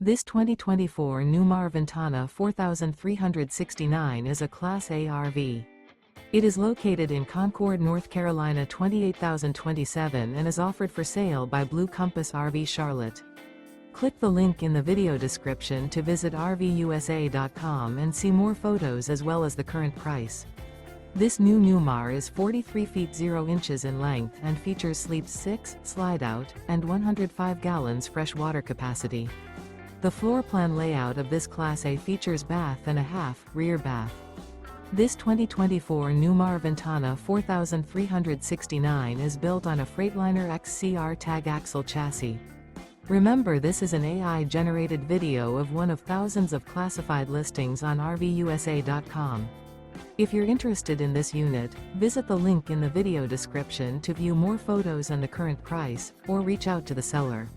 This 2024 Newmar Ventana 4369 is a Class A RV. It is located in Concord, North Carolina 28027 and is offered for sale by Blue Compass RV Charlotte. Click the link in the video description to visit RVUSA.com and see more photos as well as the current price. This new Newmar is 43 feet 0 inches in length and features sleeps 6, Slideout, and 105 gallons fresh water capacity. The floor plan layout of this Class A features bath and a half, rear bath. This 2024 Newmar Ventana 4369 is built on a Freightliner XCR Tag Axle chassis. Remember, this is an AI-generated video of one of thousands of classified listings on RVUSA.com. If you're interested in this unit, visit the link in the video description to view more photos and the current price, or reach out to the seller.